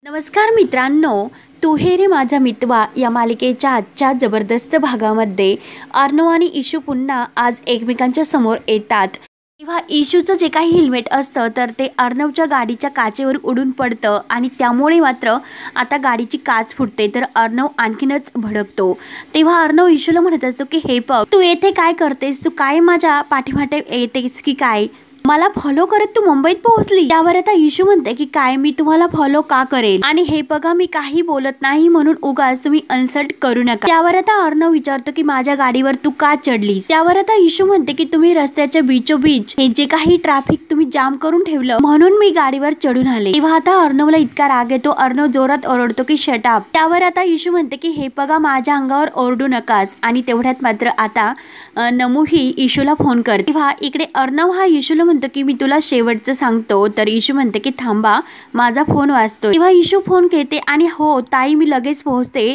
नमस्कार मित्रांनो, तू हे रे माझा मितवा या मालिकेच्या आजच्या जबरदस्त भागामध्ये अर्णव आणि इशू पुन्हा आज एकमेकांच्या समोर येतात। तेव्हा इशूचं जे काही हेल्मेट असतं तर ते अर्णवच्या गाडीच्या काचेवर उडून पडतं आणि त्यामुळे मात्र आता गाडीची काच फुटते। तर अर्णव आणखीनच भडकतो। तेव्हा अर्णव इशूला म्हणत असतो की हे बघ, तू येथे काय करतेस, तू काय माझ्या पाठीमागे येतेस की काय, मला फॉलो करत तू मुंबईत पोहोचली। त्यावर आता इशू म्हणते की काय मी तुम्हाला फॉलो का करेल, आणि हे बघा मी काही बोलत नाही म्हणून उगाच तुम्ही इन्सल्ट करू नका। त्यावर आता अर्णव विचारतो की माझ्या गाडीवर तू का चढलीस। त्यावर आता इशू म्हणते की तुम्ही रस्त्याच्या बीचोबीच हे जे काही ट्रॅफिक तुम्ही जाम करून ठेवलं म्हणून मी गाडीवर चढून आले। तेव्हा आता अर्णवला इतका राग येतो, अर्णव जोरात ओरडतो की शट अप। त्यावर आता इशू म्हणते की हे बघा माझ्या अंगावर ओरडू नकास, आणि तेवढ्यात मात्र आता नमू ही इशूला फोन करते। तेव्हा इकडे अर्णव हा इशूला म्हणतो की मी तुला शेवटचं सांगतो। तर इशू म्हणते की थांबा माझा फोन वाजतोय। तेव्हा इशू फोन घेते आणि हो ताई मी लगेच पोहोचते।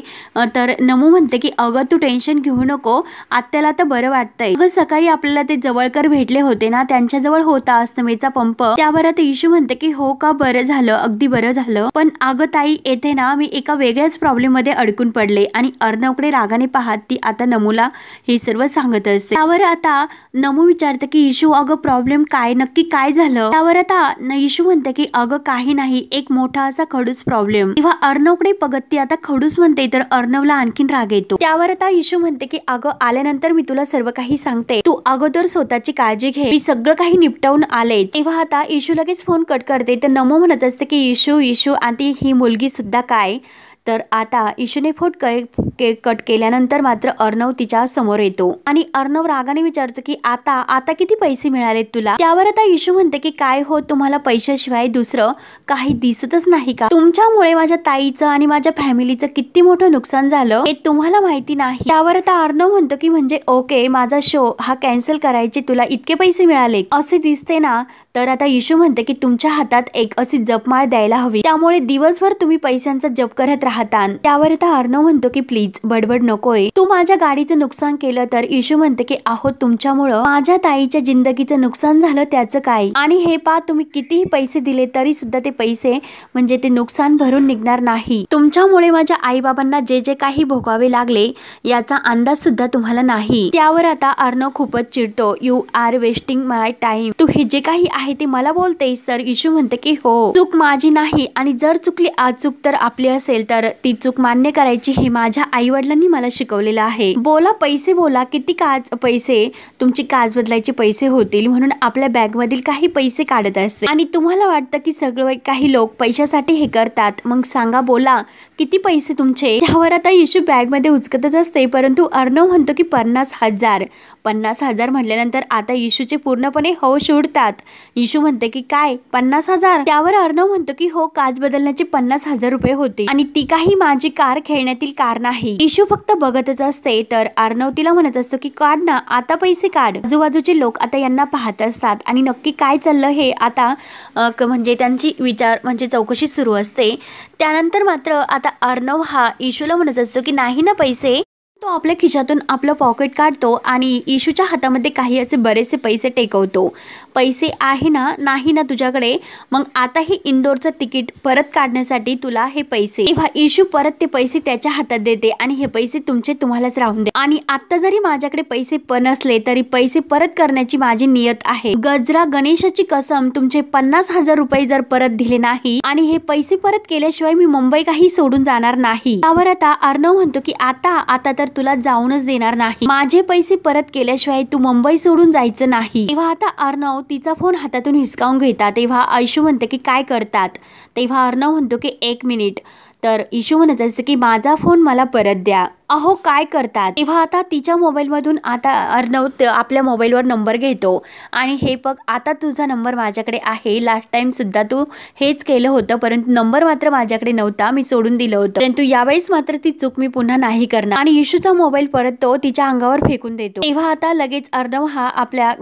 तर नमू म्हणते की अगं तू टेन्शन घेऊ नको, आत्याला तर बरं वाटतंय। अगं सकाळी आपल्याला ते जवळकर भेटले होते ना, त्यांच्याजवळ होता अस्थमेचा पंप। त्यावर आता इशू म्हणते की हो का, बरं झालं, अगदी बरं झालं। पण अगं ताई येथे ना मी एका वेगळ्याच प्रॉब्लेम मध्ये अडकून पडले, आणि अर्णवकडे रागाने पाहत ती आता नमूला हे सर्व सांगत असते। त्यावर आता नमू विचारते की इशू अगं प्रॉब्लेम काय, नक्की काय झालं। त्यावर आता इशू म्हणते की अगं काही नाही, एक मोठा असा खडूस प्रॉब्लेम। तेव्हा अर्णवकडे बघत ती आता खडूस म्हणते, तर अर्णवला आणखीन राग येतो। त्यावर आता इशू म्हणते की अगं आल्यानंतर मी तुला सर्व काही सांगते, तू अगोदर स्वतःची काळजी घे, मी सगळं काही निपटवून आले। तेव्हा आता इशू लगेच फोन कट करते। तर नमू म्हणत असते की इशू इशू आणि ही मुलगी सुद्धा काय। तर आता इशूने फोन कट केल्यानंतर मात्र अर्णव तिच्या समोर येतो आणि अर्णव रागाने विचारतो की आता किती पैसे मिळाले तुला। त्यावर आता इशू म्हणते की काय हो, तुम्हाला पैशाशिवाय दुसरं काही दिसतच नाही का, तुमच्यामुळे माझ्या ताईचं आणि माझ्या फॅमिलीचं किती मोठं नुकसान झालं हे तुम्हाला माहिती नाही। त्यावर आता अर्णव म्हणतो की म्हणजे ओके, माझा शो हा कॅन्सल करायचे तुला इतके पैसे मिळाले असे दिसते ना। तर आता इशू म्हणते की तुमच्या हातात एक अशी जपमाळ द्यायला हवी, त्यामुळे दिवसभर तुम्ही पैशांचा जप करत राहता। त्यावर आता अर्णव म्हणतो की प्लीज बडबड नकोय, तू माझ्या गाडीचं नुकसान केलं तर इशू म्हणते की आहो तुमच्यामुळं माझ्या ताईच्या जिंदगीचं नुकसान झालं त्याचं काय, आणि हे पा तुम्ही कितीही पैसे दिले तरी सुद्धा ते पैसे म्हणजे ते नुकसान भरून निघणार नाही। तुमच्यामुळे माझ्या आई बाबांना जे जे काही भोगावे लागले याचा अंदाज सुद्धा तुम्हाला नाही। त्यावर आता अर्णव खूपच चिडतो, you are wasting my time, तू हे जे काही आहे ते मला बोलतेस। तर इशू म्हणते की हो चूक माझी नाही, आणि जर चुकली आज चूक तर आपली असेल तर ती चूक मान्य करायची हे माझ्या आई वडिलांनी मला शिकवलेलं आहे। बोला पैसे बोला, किती काच पैसे तुमची काच बदलायचे पैसे होतील म्हणून आपल्या बॅग मधील काही पैसे काढत असते, आणि तुम्हाला वाटतं की सगळं काही लोक पैशासाठी हे करतात, मग सांगा बोला किती पैसे तुमचे। त्यावर आता इशू बॅग मध्ये उचकतच असते, परंतु अर्णव म्हणतो की 50,000 50,000 म्हटल्यानंतर आता इशूचे पूर्णपणे होश उडतात। इशू म्हणते की काय 50,000। त्यावर अर्णव म्हणतो की हो, काच बदलण्याचे 50,000 रुपये होते, आणि ती काही माझी कार खेळण्यातील कार नाही। इशू फक्त बघतच असते। तर अर्णव तिला म्हणत असतो की काढ ना आता पैसे काढ। आजूबाजूचे लोक आता यांना पाहत असतात आणि नक्की काय चाललं हे आता म्हणजे त्यांची चौकशी सुरू असते। त्यानंतर मात्र आता अर्णव हा इशूला म्हणत असतो की नाही ना पैसे। तो आपल्या खिशातून आपलं पॉकेट काढतो आणि इशूच्या हातामध्ये काही असे बरेचसे पैसे टेकवतो। पैसे आहे ना, नाही ना तुझ्याकडे, मग आता हे इंदोरचं तिकीट परत काढण्यासाठी तुला हे पैसे। तेव्हा इशू परत ते पैसे त्याच्या हातात देते आणि हे पैसे तुमचे तुम्हालाच राहून दे, आणि आता जरी माझ्याकडे पैसे नसले तरी पैसे परत करण्याची माझी नियत आहे। गजरा गणेशाची कसम, तुमचे 50,000 रुपये जर परत दिले नाही आणि हे पैसे परत केल्याशिवाय मी मुंबई काही सोडून जाणार नाही। त्यावर आता अर्णव म्हणतो की आता तर तुला जाऊनच देणार नाही, माझे पैसे परत केल्याशिवाय तू मुंबई सोडून जायचं नाही। तेव्हा आता अर्णव तिचा फोन हातातून हिसकावून घेतात। तेव्हा इशू म्हणते की काय करतात। तेव्हा अर्णव म्हणतो की 1 मिनिट। तर इशू म्हणत असते की माझा फोन मला परत द्या। अहो काय करतात। तेव्हा आता तिच्या मोबाईल मधून आता अर्णव आपल्या मोबाईलवर नंबर घेतो, आणि हे बघ आता तुझा नंबर माझ्याकडे आहे, लास्ट टाइम सुद्धा तू हेच केलं होतं, परंतु नंबर मात्र माझ्याकडे नव्हता, मी सोडून दिलं होतं, परंतु यावेळेस मात्र ती चूक मी पुन्हा नाही करणार। आणि इशूचा मोबाईल परत तो तिच्या अंगावर फेकून देतो। तेव्हा आता लगेच अर्णव हा आपल्या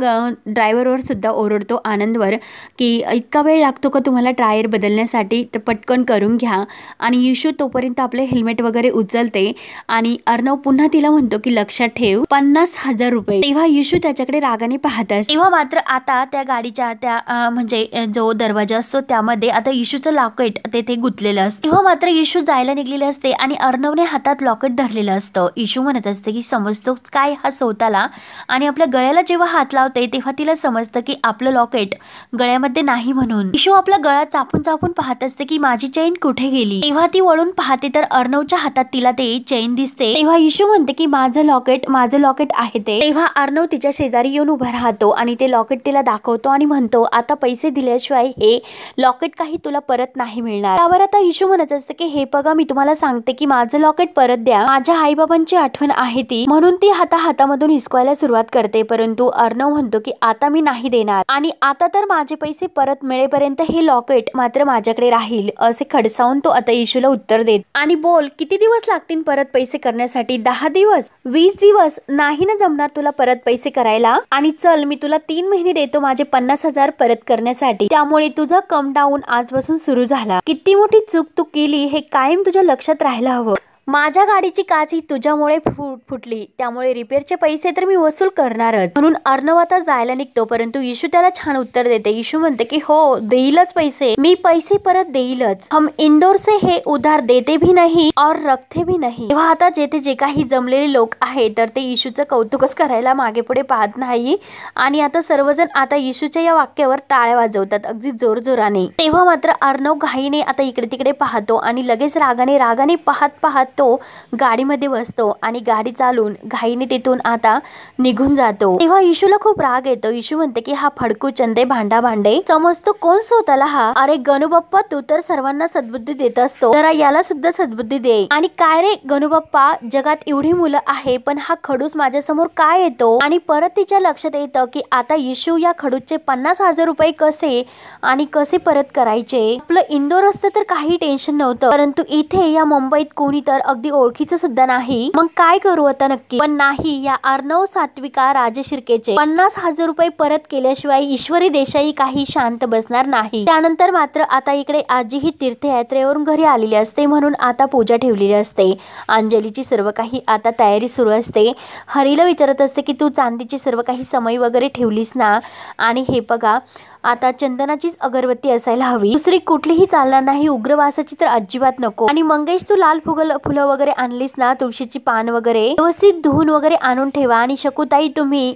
ड्रायव्हरवर सुद्धा ओरडतो, आनंदवर, की इतका वेळ लागतो का तुम्हाला टायर बदलण्यासाठी, तर पटकन करून घ्या। आणि इशू तोपर्यंत आपले हेल्मेट वगैरे उचलते आणि आणि अर्णव पुन्हा तिला म्हणतो की लक्षात ठेव 50,000 रुपये. तेव्हा इशू त्याच्याकडे रागाने पाहतात. तेव्हा मात्र आता त्या गाडीच्या त्या म्हणजे जो दरवाजा असतो त्यामध्ये आता इशूचं लॉकेट तेथे गुंतलेलं असतं. तेव्हा मात्र इशू जायला निघलेले असते आणि अर्णवने हातात लॉकेट धरलेलं असतं. इशू म्हणत असते की समजतो काय हा स्वतःला, आणि आपल्या गळ्याला जेव्हा हात लावते तेव्हा तिला समजतं की आपलं लॉकेट गळ्यामध्ये नाही म्हणून. इशू आपला गळा चापून चापून पाहत असते की माझी चेन कुठे गेली. तेव्हा ती वळून पाहते तर अर्णवच्या हातात तिला ते चेन दिसते. तेव्हा इशू म्हणते की माझं लॉकेट आहे ते. तेव्हा अर्णव तिच्या शेजारी येऊन उभा राहतो आणि ते लॉकेट तिला दाखवतो आणि म्हणतो आता पैसे दिल्याशिवाय हे लॉकेट काही तुला परत नाही मिळणार. त्यावर आता इशू म्हणत असते की हे बघा मी तुम्हाला सांगते की माझं लॉकेट परत द्या, माझ्या आईबाबांची आठवण आहे ती, म्हणून ती हातामधून हिसकायला सुरुवात करते. परंतु अर्णव म्हणतो की आता मी नाही देणार आणि आता तर माझे पैसे परत मिळेपर्यंत हे लॉकेट मात्र माझ्याकडे राहील असे खडसावून तो आता इशूला उत्तर देत. आणि बोल किती दिवस लागतील परत पैसे करण्यासाठी? 10 दिवस, 20 दिवस? नाही ना जमणार तुला परत पैसे करायला. आणि चल मी तुला 3 महिने देतो माझे 50,000 परत करण्यासाठी. त्यामुळे तुझा कम डाऊन आजपासून सुरू झाला. किती मोठी चूक तू केली हे कायम तुझ्या लक्षात राहायला हवं. माझ्या गाडीची काच ही तुझ्यामुळे फुटली, त्यामुळे रिपेअरचे पैसे तर मी वसूल करणारच. म्हणून अर्णव आता जायला निघतो. परंतु इशू त्याला छान उत्तर देते. इशू म्हणते की हो देईलच पैसे, मी पैसे परत देईलच. हम इंदौर से हे उधार देते भी नहीं और रखते भी नहीं. तेव्हा आता जेथे जे काही जमलेले लोक आहेत तर ते इशूचं कौतुकच करायला मागे पुढे पाहत नाही आणि आता सर्वजण आता इशूच्या या वाक्यावर टाळ्या वाजवतात अगदी जोरजोराने. तेव्हा मात्र अर्णव घाईने आता इकडे तिकडे पाहतो आणि लगेच रागाने पाहत तो गाडीमध्ये बसतो आणि गाडी चालून घाईने तिथून आता निघून जातो. तेव्हा इशूला खूप राग येतो. इशू म्हणते की हा फडकू चंदे भांडा भांडे समजतो कोण स्वतःला हा. अरे गणूबाप्पा तू तर सर्वांना सद्बुद्धी देत असतो, जरा याला सुद्धा सद्बुद्धी दे. आणि काय रे गणूबाप्पा जगात एवढी मुलं आहे पण हा खडूस माझ्या समोर काय येतो. आणि परत तिच्या लक्षात येतं की आता इशू या खडूसचे 50,000 रुपये कसे परत करायचे. आपलं इंदोर असतं तर काही टेन्शन नव्हतं, परंतु इथे या मुंबईत कोणी तर अगदी ओळखीचं सुद्धा नाही. मग काय करू आता नक्की. पण नाही, या अर्णव सात्विका राजशिर्केचे 50,000 रुपये परत केल्याशिवाय ईश्वरी देसाई काही शांत बसणार नाही. त्यानंतर मात्र आता इकडे आजी ही तीर्थयात्रेवरून घरी आलेली असते म्हणून आता पूजा ठेवलेली असते. अंजलीची सर्व काही आता तयारी सुरू असते. हरीला विचारत असते की तू चांदीची सर्व काही समई वगैरे ठेवलीस ना, आणि हे बघा आता चंदनाचीच अगरबत्ती असायला हवी, दुसरी कुठलीही चालणार नाही, उग्रवासाची तर अजिबात नको. आणि मंगेश तू लाल फुलं वगैरे आणलीस ना, तुळशीची पान वगैरे व्यवस्थित धुवून वगैरे आणून ठेवा. आणि शकुताई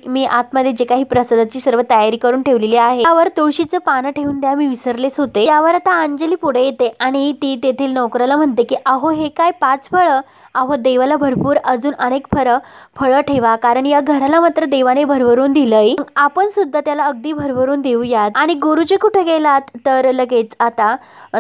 मी आतमध्ये जे काही प्रसादाची सर्व तयारी करून ठेवलेली आहे त्यावर तुळशीचं पानं ठेवून द्या, मी विसरलेच होते. त्यावर आता अंजली पुढे येते आणि ती तेथील नोकराला म्हणते की अहो हे काय 5 फळं, अहो देवाला भरपूर अजून अनेक फळं ठेवा, कारण या घराला मात्र देवाने भरभरून दिलंय, आपण सुद्धा त्याला अगदी भरभरून देऊयात. आणि गुरुजी कुठे गेलात तर लगेच आता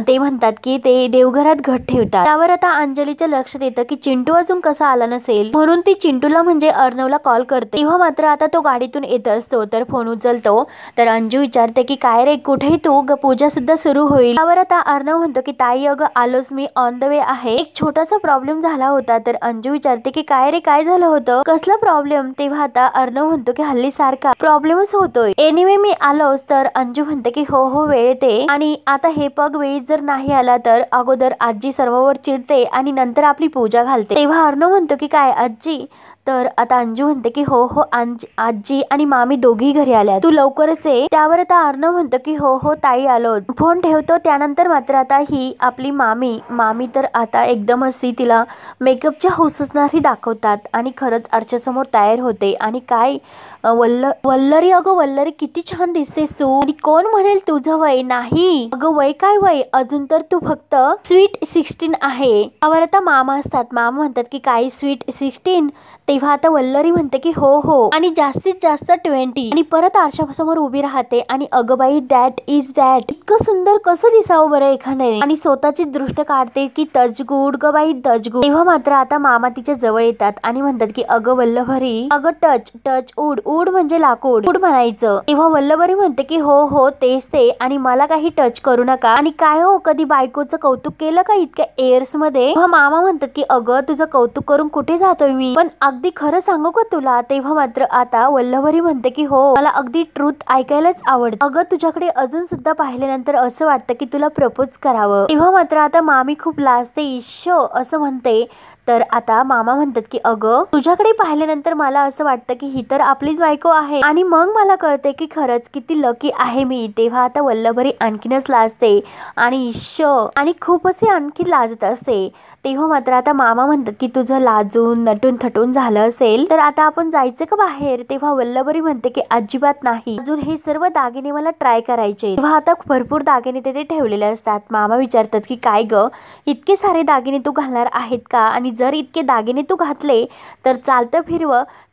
ते म्हणतात की ते देवघरात घट ठेवतात. त्यावर आता अंजलीच्या लक्षात येतं की चिंटू अजून कसा आला नसेल, म्हणून ती चिंटूला म्हणजे अर्णवला कॉल करते. तेव्हा मात्र आता तो गाडीतून येत असतो तर फोन उचलतो तर अंजू विचारते की काय रे कुठे तू, पूजा सुद्धा सुरू होईल. त्यावर आता अर्णव म्हणतो की ताई अगं आलोच मी, ऑन द वे आहे, एक छोटासा प्रॉब्लेम झाला होता. तर अंजू विचारते की काय रे काय झालं होतं, कसला प्रॉब्लेम. तेव्हा आता अर्णव म्हणतो की हल्ली सारखा प्रॉब्लेमच होतोय, एनिवे मी आलोच. तर अंजू म्हणते की हो वेळ येते, आणि आता हे पग वेळी जर नाही आला तर अगोदर आजी सर्वांवर चिडते आणि नंतर आपली पूजा घालते. तेव्हा अर्णव म्हणतो की काय आजी, तर आता अंजू म्हणते की हो आजी आणि मामी दोघी घरी आल्या, तू लवकरच ये. त्यावर आता अर्णव म्हणतो की हो ताई आलो, फोन ठेवतो. त्यानंतर मात्र आता ही आपली मामी तर आता एकदम अशी तिला मेकअपच्या हौससणारी दाखवतात आणि खरंच आरशासमोर तयार होते. आणि काय वल्लरी, अगं वल्लरी किती छान दिसतेस तू, आणि कोण म्हणेल तुझं वय नाही, अगं वय काय वय, अजून तर तू फक्त स्वीट 16 आहे. त्यावर आता मामा असतात, मामा म्हणतात की काय स्वीट 16. तेव्हा आता वल्लरी म्हणते की हो आणि जास्तीत जास्त 20. आणि परत आरशासमोर उभी राहते आणि अगं बाई दॅट इज दॅट, इतकं सुंदर कसं दिसावं बरं एखाद्याने, आणि स्वतःची दृष्ट काढते की तजगुड ग बाई तजगुड. तेव्हा मात्र आता मामा तिच्या जवळ येतात आणि म्हणतात की अगं वल्लभरी, अगं टच उड म्हणजे लाकूड, उड म्हणायचं. तेव्हा वल्लभरी म्हणते की हो हो तेच ते, आणि मला काही टच करू नका, आणि काय हो कधी बायकोचं कौतुक केलं का इतक्या एअर्स मध्ये? मामा म्हणतात की अगं तुझं कौतुक करून कुठे जातोय मी, पण अगदी खरं सांगू का तुला? तेव्हा मात्र आता वल्लभरी म्हणते की हो मला अगदी ट्रूथ ऐकायलाच आवडतं. अगं तुझ्याकडे अजून सुद्धा पाहिल्यानंतर असं वाटतं की तुला प्रपोज करावं. तेव्हा मात्र आता मामी खूप लाजते. ईश्व असं म्हणते. तर आता मामा म्हणतात की अगं तुझ्याकडे पाहिल्यानंतर मला असं वाटतं की ही तर आपलीच बायको आहे, आणि मग मला कळते की खरंच किती लकी आहे मी. तेव्हा आता वल्लभरी आणखीनच लाजते आणि ईश्व आणि खूप असे आणखी लाजत असते. तेव्हा मात्र आता मामा म्हणतात की तुझं लाजून नटून थटून झालं असेल तर आता आपण जायचं का बाहेर? तेव्हा वल्लभरी म्हणते की अजिबात नाही, अजून हे सर्व दागिने मला ट्राय करायचे. तेव्हा आता भरपूर दागिने तिथे ठेवलेले असतात. मामा विचारतात की काय ग इतके सारे दागिने तू घालणार आहेत का, आणि जर इतके दागिने तू घातले तर चालतं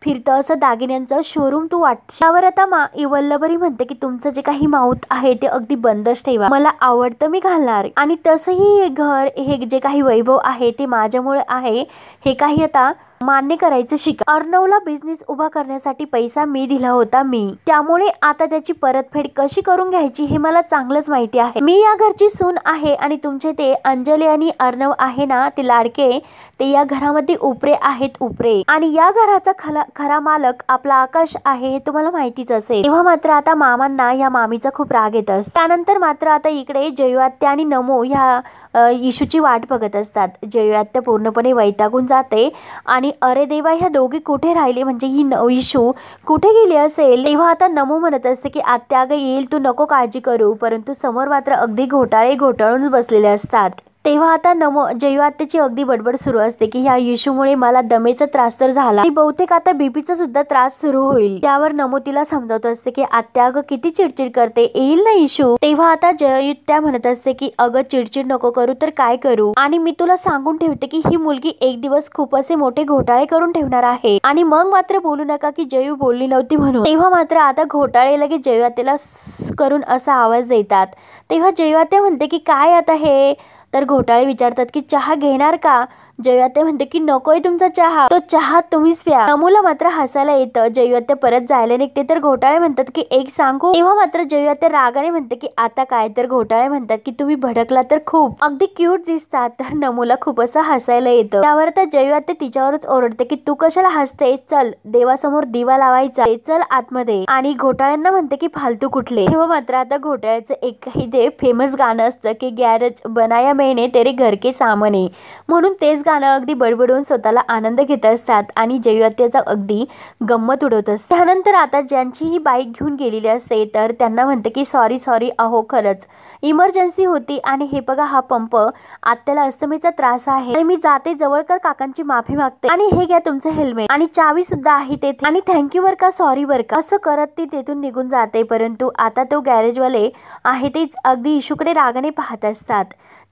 फिरतं असं दागिन्यांचं शोरूम तू वाटशील. त्यावर आता वल्लभरी म्हणते की तुमचं जे काही माउथ आहे ते अगदी बंदच ठेवा, मला आवडतं मी घालणार, आणि तसंही हे घर हे जे काही वैभव आहे ते माझ्यामुळे आहे हे काही आता मान्य करायचं शिका. अर्णवला बिझनेस उभा करण्यासाठी पैसा मी दिला होता त्यामुळे आता त्याची परतफेड कशी करून घ्यायची हे मला चांगलंच माहिती आहे. मी या घरची सून आहे, आणि तुमचे ते अंजली आणि अर्णव आहे ना ते लाडके, ते या घरामध्ये उपरे आहेत उपरे, आणि या घराचा खरा मालक आपला आकाश आहे हे तुम्हाला माहितीच असेल. तेव्हा मात्र आता मामांना या मामीचा खूप राग येत असतो. त्यानंतर मात्र आता इकडे जयू आणि नमो ह्या इशूची वाट बघत असतात. जयू पूर्णपणे वैतागून जाते आणि अरे देवा ह्या दोघी कुठे राहिले, म्हणजे ही इशू कुठे गेली असेल. तेव्हा आता नमो म्हणत असते की आत्या अगं येईल तू नको काळजी करू, परंतु समोर मात्र अगदी घोटाळून बसलेले असतात. तेव्हा आता जयू आत्याची अगदी बडबड सुरू असते की ह्या इशूमुळे मला दमेचा त्रास तर झाला आणि बहुतेक आता बीपीचा सुद्धा त्रास सुरू होईल. त्यावर नमो तिला समजावत असते की आत्या अगं किती चिडचिड करते, येईल ना इशू. तेव्हा आता जयू त्या म्हणत असते की अगं चिडचिड नको करू तर काय करू, आणि मी तुला सांगून ठेवते की ही मुलगी एक दिवस खूप असे मोठे घोटाळे करून ठेवणार आहे, आणि मग मात्र बोलू नका की जयू बोलली नव्हती म्हणून. तेव्हा मात्र आता घोटाळे लगेच जयू आत्याला करून असा आवाज देतात. तेव्हा जयू आत्या म्हणते की काय आता हे, तर घोटाळे विचारतात की चहा घेणार का? जयू आत्या म्हणते की नकोय तुमचा चहा, तो चहा तुम्हीच प्या. नमूला मात्र हसायला येतं. जयू आत्या परत जायला निघते तर घोटाळे म्हणतात की एक सांगू. तेव्हा मात्र जयू आत्या रागाने म्हणते की आता काय, तर घोटाळे म्हणतात की तुम्ही भडकला तर खूप अगदी क्यूट दिसतात. तर नमूला खूप असं हसायला येतं. त्यावर तर जयू आत्या तिच्यावरच ओरडते की तू कशाला हसते, चल देवासमोर दिवा लावायचा, चल आतमध्ये, आणि घोटाळ्यांना म्हणते की फालतू कुठले. तेव्हा मात्र आता घोटाळ्याचं एक काही ते फेमस गाणं असतं की गॅरेज बनाया मैंने तेरे घर के सामने, म्हणून तेच गाणं अगदी बडबडून स्वतःला आनंद घेत असतात आणि जयू आत्याचा अगदी गंमत उडवत असते. त्यानंतर आता ज्यांची ही बाईक घेऊन गेलेली असते तर त्यांना म्हणते की सॉरी अहो खरंच इमर्जन्सी होती, आणि हे बघा हा पंप आत्याला अस्थमेचा त्रास आहे, आणि मी जाते जवळकर काकांची माफी मागते, आणि हे घ्या तुमचं हेल्मेट आणि चावी सुद्धा आहे तेथे, आणि थँक्यू बर का, सॉरी बर का, असं करत ती तेथून निघून जाते. परंतु आता तो गॅरेजवाले आहे ते अगदी इशूकडे रागाने पाहत असतात.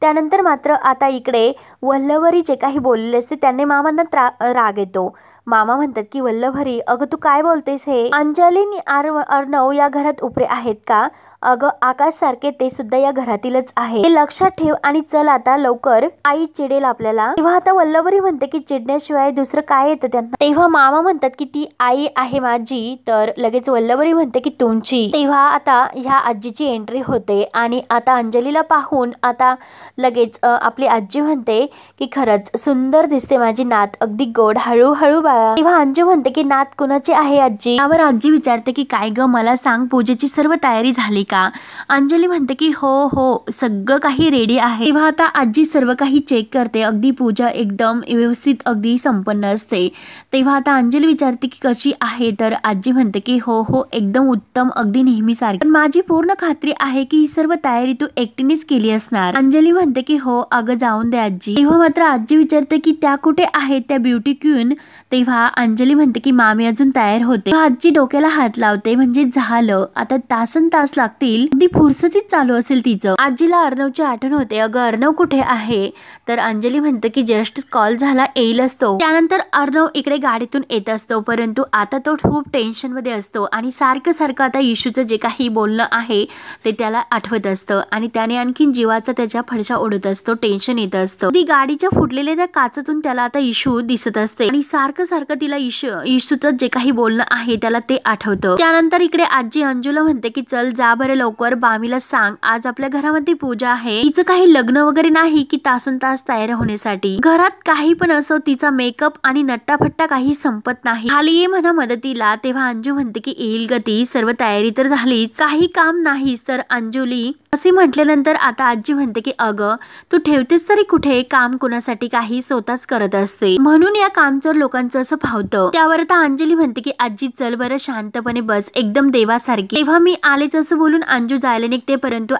त्यानंतर मात्र आता इकडे वल्लभरी जे काही बोललेले असते त्यांनी मामांना राग येतो. मामा म्हणतात की वल्लभरी अगं तू काय बोलतेस, हे अंजली अर्णव या घरात उपरे आहेत का? अगं आकाश सारखे ते सुद्धा या घरातीलच आहे, हे लक्षात ठेव, आणि चल आता लवकर, आई चिडेल आपल्याला. तेव्हा आता वल्लभरी म्हणते की चिडण्याशिवाय दुसरं काय येतं त्यांना. तेव्हा मामा म्हणतात की ती आई आहे माझी, तर लगेच वल्लभरी म्हणते की तुमची. तेव्हा आता ह्या आजीची एंट्री होते, आणि आता अंजलीला पाहून आता लगेच आपली आजी म्हणते की खरंच सुंदर दिसते माझी नात, अगदी गोड, हळूहळू बाळा. तेव्हा अंजू म्हणते की नात कुणाची आहे आजी? त्यावर आजी विचारते की काय ग मला सांग, पूजेची सर्व तयारी झाली का? अंजली म्हणते की हो सगळं काही रेडी आहे. तेव्हा आता आजी सर्व काही चेक करते, अगदी पूजा एकदम व्यवस्थित अगदी संपन्न असते. तेव्हा आता अंजली विचारते की कशी आहे, तर आजी म्हणते की हो एकदम उत्तम, अगदी नेहमीसारखी, पण माझी पूर्ण खात्री आहे की ही सर्व तयारी तू एकटीनेच केली असणार. अंजली म्हणते की हो अगं जाऊन दे आजी. तेव्हा मात्र आजी विचारते की त्या कुठे आहेत त्या ब्युटी क्वीन? तेव्हा अंजली म्हणते की मामी अजून तयार होते. आजी डोक्याला हात लावते, म्हणजे झालं आता तासन तास लागतील, अगदी फुरसतीच चालू असेल तिचं. आजीला अर्णवची आठवण होते. अगं अर्णव कुठे आहे? तर अंजली म्हणते की जस्ट कॉल झाला, येईल असतो. त्यानंतर अर्णव इकडे गाडीतून येत असतो, परंतु आता तो खूप टेन्शन मध्ये असतो, आणि सारखं आता इशूचं जे काही बोलणं आहे ते त्याला आठवत असतं, आणि त्याने आणखीन जीवाचा त्याच्या फडशा ओढत असतो, टेन्शन येत असतं. ती गाडीच्या फुटलेल्या त्या काचातून त्याला आता इशू दिसत असते आणि सारखं सारखं तिला इशूचं जे काही बोलणं आहे त्याला ते आठवतं. त्यानंतर इकडे आजी अंजूला म्हणते की चल जा बरं लवकर, मामीला सांग आज आपल्या घरामध्ये पूजा आहे. तिचं काही लग्न वगैरे नाही की तासन तास तयार होण्यासाठी. घरात काही पण असो तिचा मेकअप आणि नट्टाफट्टा काही संपत नाही. खाली ये म्हणा मदतीला. तेव्हा अंजू म्हणते की येईल गती, सर्व तयारी तर झालीच, काही काम नाही तर अंजुली असे म्हटल्यानंतर आता आजी म्हणते की अगं तू ठेवतेस तरी कुठे, काम कुणासाठी काही स्वतःच करत असते, म्हणून या कामचोर लोकांचं असं फावतं. त्यावर आता अंजली म्हणते की आजी चल बरं शांतपणे बस, एकदम देवासारखी. तेव्हा मी आलेच असं बोलून अंजू जायला निघते, परंतु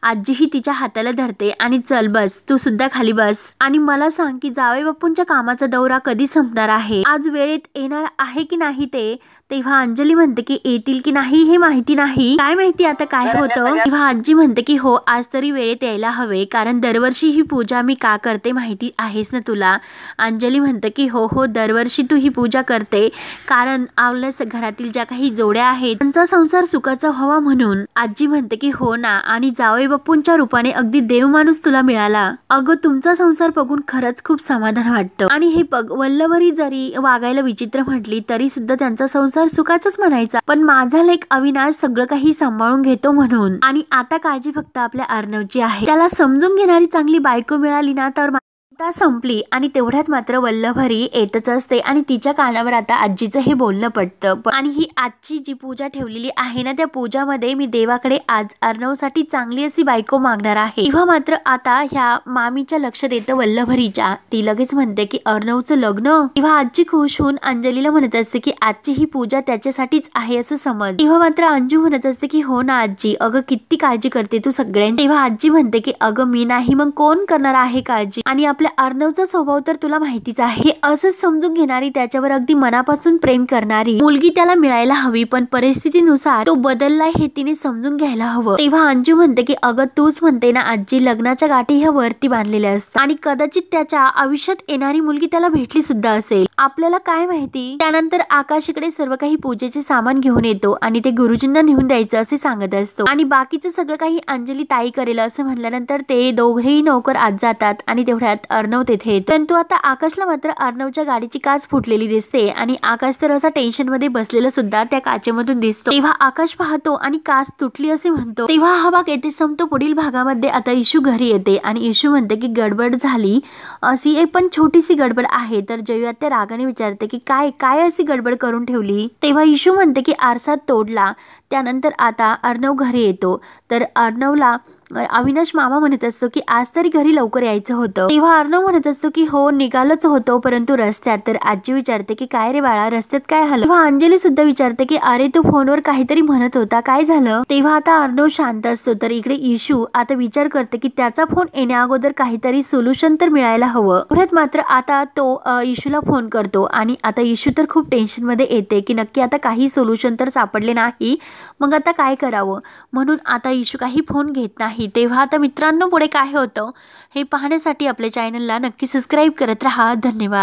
आजीही तिच्या हाताला धरते आणि चल बस, तू सुद्धा खाली बस आणि मला सांग की जावई बापूंच्या कामाचा दौरा कधी संपणार आहे, आज वेळेत येणार आहे की नाही ते. तेव्हा अंजली म्हणते की येतील की नाही हे माहिती नाही, काय माहिती आता काय होतं. तेव्हा आजी म्हणते की हो आज तरी वेळेत यायला हवे, कारण दरवर्षी ही पूजा मी का करते माहिती आहेच ना तुला. अंजली म्हणते की हो हो दरवर्षी तू ही पूजा करते कारण आपल्या घरातील ज्या काही जोड्या आहेत त्यांचा संसार सुखाचा व्हावा म्हणून. आजी म्हणते की हो ना, आणि जावई बापूंच्या रूपाने अगदी देव माणूस तुला मिळाला. अगं तुमचा संसार बघून खरंच खूप समाधान वाटतं. आणि हे बघ वल्लभरी जरी वागायला विचित्र म्हटली तरी सुद्धा त्यांचा संसार सुखाचाच म्हणायचा, पण माझा लेक अविनाश सगळं काही सांभाळून घेतो म्हणून. आणि आता काळजी फक्त आपल्या अर्णवची आहे, त्याला समजून घेणारी चांगली बायको मिळाली ना तर संपली. आणि तेवढ्यात मात्र वल्लभरी येतच असते आणि तिच्या कानावर आता आजीचं हे बोलणं पडतं. आणि ही आजची जी पूजा ठेवलेली आहे ना त्या पूजामध्ये मी देवाकडे आज अर्णवसाठी चांगली अशी बायको मागणार आहे. तेव्हा मात्र आता ह्या मामीच्या लक्षात येतं वल्लभरीच्या. ती लगेच म्हणते की अर्णवचं लग्न. तेव्हा आजी खुश होऊन अंजलीला म्हणत असते की आजची ही पूजा त्याच्यासाठीच आहे असं समज. तेव्हा मात्र अंजू म्हणत असते की हो ना आजी, अगं किती काळजी करते तू सगळ्यांची. तेव्हा आजी म्हणते की अगं मी नाही मग कोण करणार आहे काळजी, आणि आपल्या अर्णवचा स्वभाव तर तुला माहितीच आहे, हे असंच समजून घेणारी त्याच्यावर अगदी मनापासून प्रेम करणारी मुलगी त्याला मिळायला हवी, पण परिस्थितीनुसार तो बदललाय हे तिने समजून घ्यायला हवं. तेव्हा अंजू म्हणते की अगं तूच म्हणते ना आजी लग्नाच्या गाठी ह्या वरती बांधलेल्या असतात आणि कदाचित त्याच्या आयुष्यात येणारी मुलगी त्याला भेटली सुद्धा असेल, आपल्याला काय माहिती. त्यानंतर आकाश इकडे सर्व काही पूजेचे सामान घेऊन येतो आणि ते गुरुजींना नेऊन द्यायचं असे सांगत असतो आणि बाकीचं सगळं काही अंजली ताई करेल असं म्हणल्यानंतर ते दोघेही नौकर आत जातात आणि तेवढ्यात अर्णव तेथे येतो. परंतु आता आकाशला मात्र अर्णवच्या गाडीची काच फुटलेली दिसते आणि आकाश तर असा टेन्शन मध्ये बसलेला सुद्धा त्या काचेमधून दिसतो. तेव्हा आकाश पाहतो आणि काच तुटली असे म्हणतो. तेव्हा हा भाग येथे संपतो. पुढील भागामध्ये आता इशू घरी येते आणि इशू म्हणते की गडबड झाली अशी एक पण छोटीशी गडबड आहे. तर जयू त्या रागाने विचारते की काय काय अशी गडबड करून ठेवली. तेव्हा इशू म्हणते की आरसा तोडला. त्यानंतर आता अर्णव घरी येतो तर अर्णवला अविनाश मामा म्हणत असतो की आज तरी घरी लवकर यायचं होतं. तेव्हा अर्णव म्हणत असतो की हो निघालोच होतो, परंतु रस्त्यात. तर आजी विचारते की काय रे बाळा रस्त्यात काय झालं. तेव्हा अंजली सुद्धा विचारते की अरे तू फोनवर काहीतरी म्हणत होता, काय झालं. तेव्हा आता अर्णव शांत असतो तर इकडे इशू आता विचार करते की त्याचा फोन येण्या अगोदर काहीतरी सोल्युशन तर मिळायला हवं. परत मात्र आता तो इशूला फोन करतो आणि आता इशू तर खूप टेन्शन मध्ये येते की नक्की आता काही सोल्युशन तर सापडले नाही, मग आता काय करावं. म्हणून आता इशू काही फोन घेत नाही. तेव्हा आता मित्रांनो पुढे काय होतं हे पाहण्यासाठी आपल्या चॅनलला नक्की सबस्क्राईब करत राहा. धन्यवाद.